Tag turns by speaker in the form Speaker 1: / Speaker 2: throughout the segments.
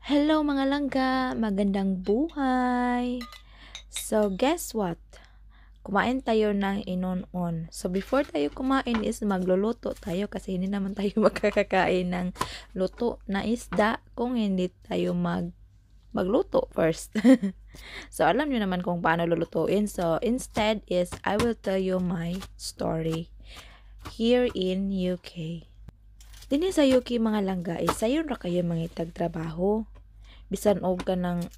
Speaker 1: Hello mga langga, magandang buhay. So guess what? Kumain tayo ng inon-on. So before tayo kumain is magluluto tayo kasi hindi naman tayo makakakain ng luto na isda kung hindi tayo magluto first. So alam niyo naman kung paano lulutuin. So instead is I will tell you my story here in UK. Dini sa UK mga langga is sayon ra kayo mangitag trabaho. Bisan og kanang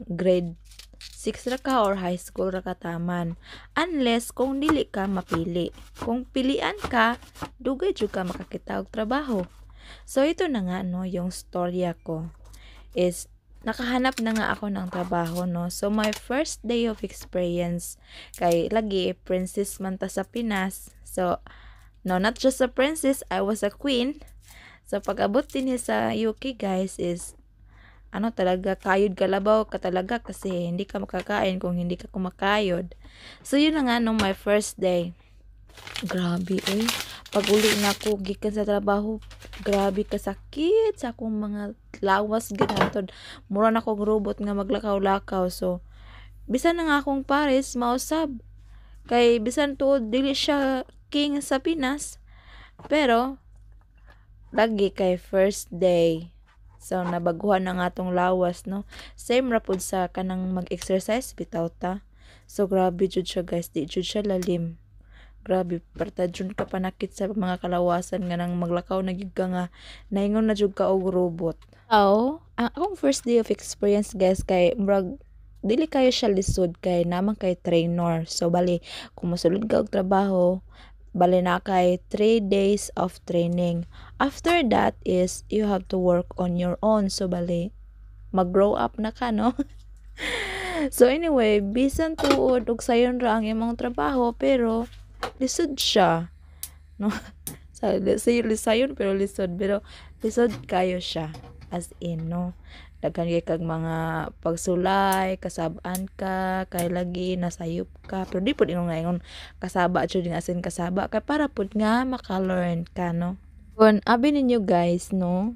Speaker 1: grade 6 ra ka or high school ra ka taman. Unless kung dili ka mapili. Kung pilian ka, dugay jud ka makakita og trabaho. So ito na nga no, yung storya ko is nakahanap na nga ako ng trabaho no. So my first day of experience kay lagi princess man ta sa Pinas. So no, not just a princess, I was a queen. So pag-abot din sa UK guys is ano talaga, kayod kalabaw ka talaga kasi hindi ka makakain kung hindi ka kumakayod. So yun na nga nung my first day. Grabe eh. Pag uli na ako gikan sa trabaho, grabe kasakit sa akong mga lawas ginatod. Mura na akong robot nga maglakaw-lakaw. So bisan na nga akong pares mausab. Kay bisan tuod dili siya king sa Pinas. Pero lagi kay first day. So nabaguhan na nga tong lawas no. Same ra pud sa kanang mag-exercise bitaw ta. So grabe jud siya guys, di jud siya lalim. Grabe, parta jud ka panakit sa mga kalawasan nga nang maglakaw na gyud ka nga naingon na jud ka og robot. Oh, ang akong first day of experience guys kay murag dili kayo siya lisod kay naman kay trainer. So bali, kung mosulod ka og trabaho, bali na kay 3 days of training. After that is you have to work on your own. So bali, mag-grow up na ka no. So anyway, bisan tuod og sayon ra ang imong trabaho pero lisod siya no. Sayon pero lisod kayo siya as in no. Daghan kay kag mga pagsulay, kasabaan ka, kay lagi nasayop ka. Pero di pud ingon kasaba jud nga asin kasaba kay para pud nga maka-learn ka no. Kun abi ninyo guys no,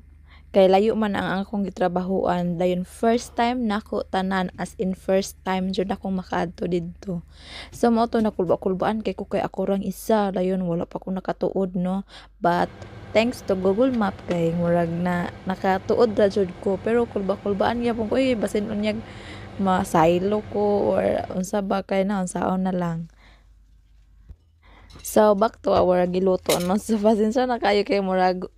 Speaker 1: kay layo man ang akong gitrabahuan, dayon first time nako tanan as in first time jud akong makaadto didto. So mao to nakulba-kulbaan kay ako rang isa, dayon wala pa ko nakatuod no. But thanks to Google Map kay murag na nakatuod ra jud ko pero kulba-kulbaan gyapon ko basin unyag masaylo ko or unsa ba kay na unsaon na lang. So back to our giluto no. So pasensya na kayo kay murag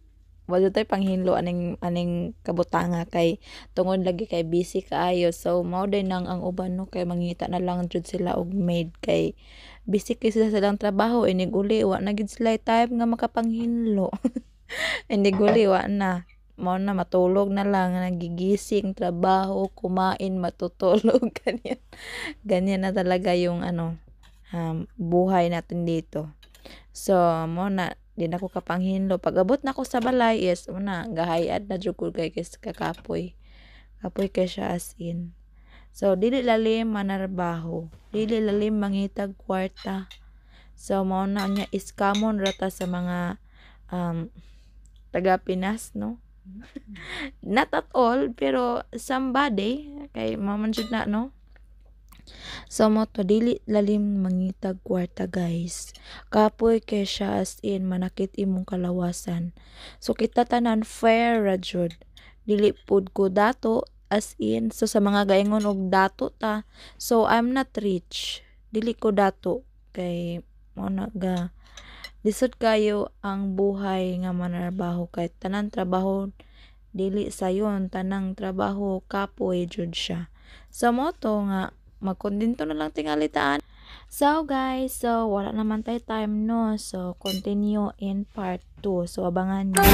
Speaker 1: wala tay panghinlo aning kabutanga kay tungod lagi kay busy kaayo. So mao day nang ang uban no kay mangita na lang jud sila og maid kay busy kay sila sa silang trabaho inig uli wa na gid sila time nga makapanghinlo. Inig uli wa na mao na matulog na lang nagigising trabaho kumain matutulog ganyan na talaga yung buhay natin dito. So mo na di na ko kapanghinlo pag-abot na ko sa balay is una gahayad na jud ko kay kakapoy kay siya as in. So dili lalim manarbaho, dili lalim mangitag kwarta. So mo na nya iskamon rata sa mga taga Pinas no. Not at all pero somebody kay maman jud na no. So mo to dili lalim mangitag kwarta guys. Kapoy kay siya as in manakit imong kalawasan. So kita tanan fair ra jud. Dili pud ko dato as in so sa mga gaingon og dato ta. So I'm not rich. Dili ko dato kay mo na ga lisod kayo ang buhay nga manarbaho kay tanan trabaho dili sayon tanang trabaho kapoy jud siya. So mo to nga magkondento na lang tingalitaan. So guys, so wala naman tayo time no. So continue in part 2. So abangan niyo.